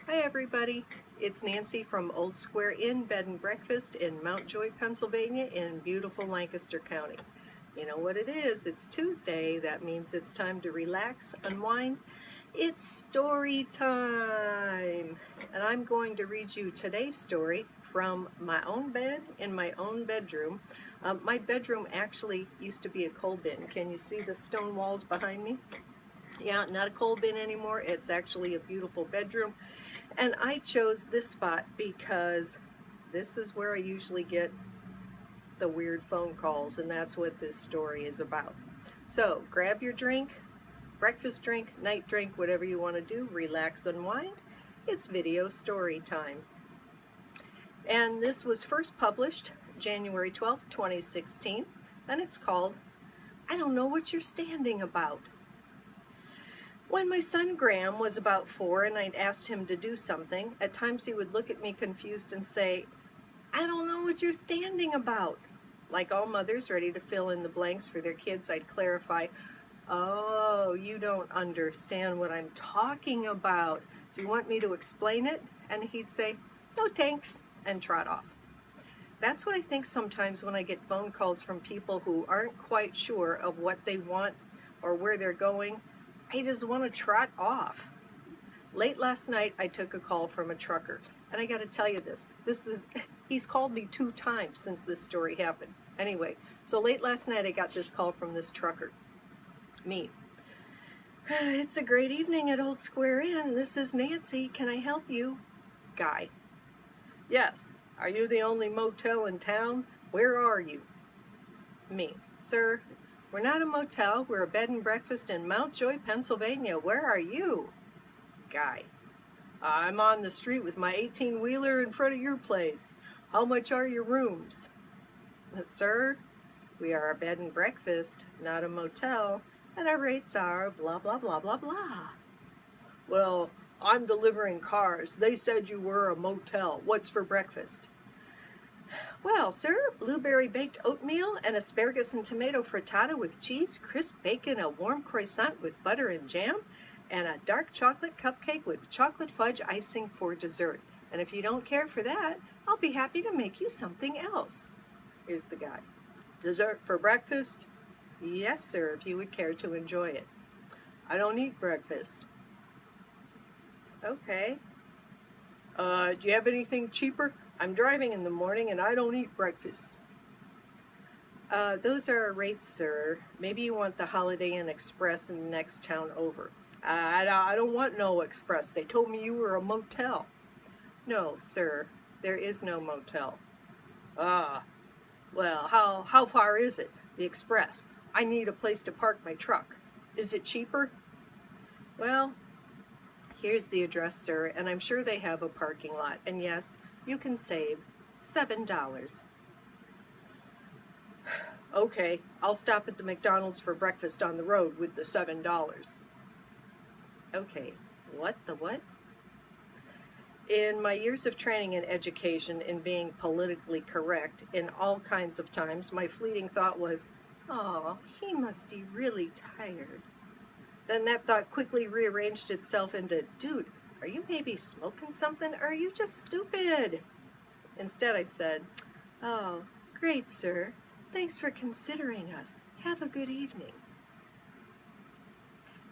Hi everybody, it's Nancy from Old Square Inn Bed and Breakfast in Mount Joy, Pennsylvania in beautiful Lancaster County. You know what it is, it's Tuesday, that means it's time to relax, unwind. It's story time! And I'm going to read you today's story from my own bed in my own bedroom. My bedroom actually used to be a coal bin. Can you see the stone walls behind me? Yeah, not a coal bin anymore. It's actually a beautiful bedroom. And I chose this spot because this is where I usually get the weird phone calls, and that's what this story is about. So grab your drink, breakfast drink, night drink, whatever you want to do, relax, unwind. It's video story time. And this was first published January 12th, 2016, and it's called I Don't Know What You're Standing About. When my son Graham was about 4 and I'd asked him to do something, at times he would look at me confused and say, I don't know what you're standing about. Like all mothers ready to fill in the blanks for their kids, I'd clarify, oh, you don't understand what I'm talking about. Do you want me to explain it? And he'd say, no thanks, and trot off. That's what I think sometimes when I get phone calls from people who aren't quite sure of what they want or where they're going. I just want to trot off. Late last night, I took a call from a trucker, and I got to tell you he's called me 2 times since this story happened. Anyway, so late last night, I got this call from this trucker. Me. It's a great evening at Old Square Inn. This is Nancy. Can I help you? Guy. Yes. Are you the only motel in town? Where are you? Me. Sir, we're not a motel. We're a bed and breakfast in Mount Joy, Pennsylvania. Where are you? Guy. I'm on the street with my 18-wheeler in front of your place. How much are your rooms? Sir, we are a bed and breakfast, not a motel, and our rates are blah, blah, blah, blah, blah. Well, I'm delivering cars. They said you were a motel. What's for breakfast? Well, sir, blueberry baked oatmeal, and asparagus and tomato frittata with cheese, crisp bacon, a warm croissant with butter and jam, and a dark chocolate cupcake with chocolate fudge icing for dessert. And if you don't care for that, I'll be happy to make you something else. Here's the guy. Dessert for breakfast? Yes, sir, if you would care to enjoy it. I don't eat breakfast. Okay. Do you have anything cheaper? I'm driving in the morning and I don't eat breakfast. Those are our rates, sir. Maybe you want the Holiday Inn Express in the next town over. I don't want no express. They told me you were a motel. No, sir. There is no motel. Ah, well, how far is it? The express. I need a place to park my truck. Is it cheaper? Well, here's the address, sir, and I'm sure they have a parking lot. And yes, you can save $7. Okay, I'll stop at the McDonald's for breakfast on the road with the $7. Okay, what the what? In my years of training and education in being politically correct in all kinds of times, my fleeting thought was, oh, he must be really tired. Then that thought quickly rearranged itself into, dude, are you maybe smoking something, or are you just stupid? Instead, I said, oh, great, sir. Thanks for considering us. Have a good evening.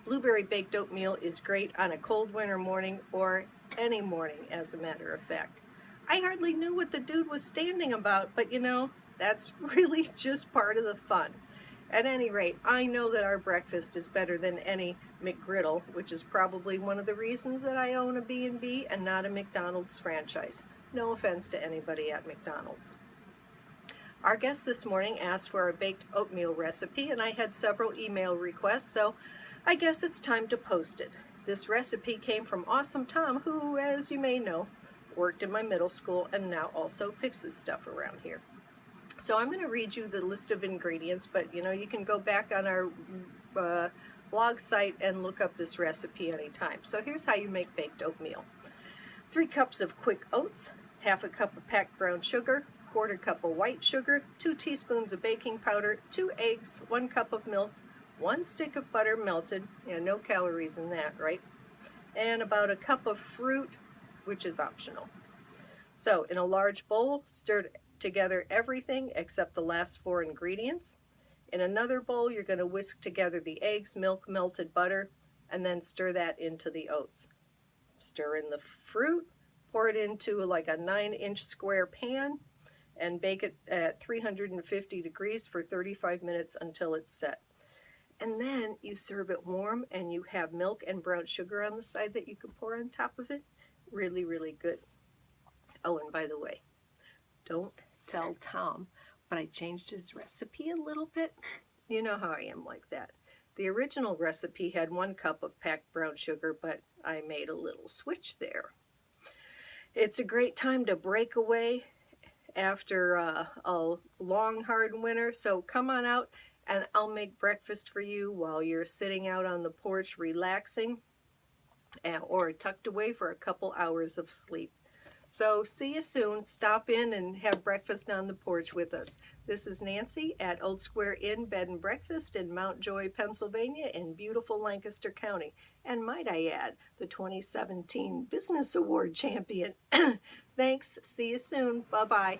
Blueberry baked oatmeal is great on a cold winter morning or any morning, as a matter of fact. I hardly knew what the dude was standing about, but that's really just part of the fun. At any rate, I know that our breakfast is better than any McGriddle, which is probably one of the reasons that I own a B&B and not a McDonald's franchise. No offense to anybody at McDonald's. Our guest this morning asked for a baked oatmeal recipe, and I had several email requests, so I guess it's time to post it. This recipe came from Awesome Tom, who, as you may know, worked in my middle school and now also fixes stuff around here. So I'm going to read you the list of ingredients, but you can go back on our blog site and look up this recipe anytime. So here's how you make baked oatmeal. 3 cups of quick oats, half a cup of packed brown sugar, 1/4 cup of white sugar, 2 teaspoons of baking powder, 2 eggs, 1 cup of milk, 1 stick of butter melted, no calories in that, right? And about a cup of fruit, which is optional. So in a large bowl, stir together everything except the last 4 ingredients. In another bowl, you're going to whisk together the eggs, milk, melted butter, and then stir that into the oats. Stir in the fruit, pour it into like a 9-inch square pan, and bake it at 350 degrees for 35 minutes until it's set. And then you serve it warm, and you have milk and brown sugar on the side that you can pour on top of it. Really, really good. Oh, and by the way, don't tell Tom, but I changed his recipe a little bit. You know how I am like that. The original recipe had 1 cup of packed brown sugar, but I made a little switch there. It's a great time to break away after a long, hard winter, so come on out and I'll make breakfast for you while you're sitting out on the porch relaxing or tucked away for a couple hours of sleep. So see you soon. Stop in and have breakfast on the porch with us. This is Nancy at Old Square Inn Bed and Breakfast in Mount Joy, Pennsylvania in beautiful Lancaster County. And might I add, the 2017 Business Award champion. Thanks. See you soon. Bye-bye.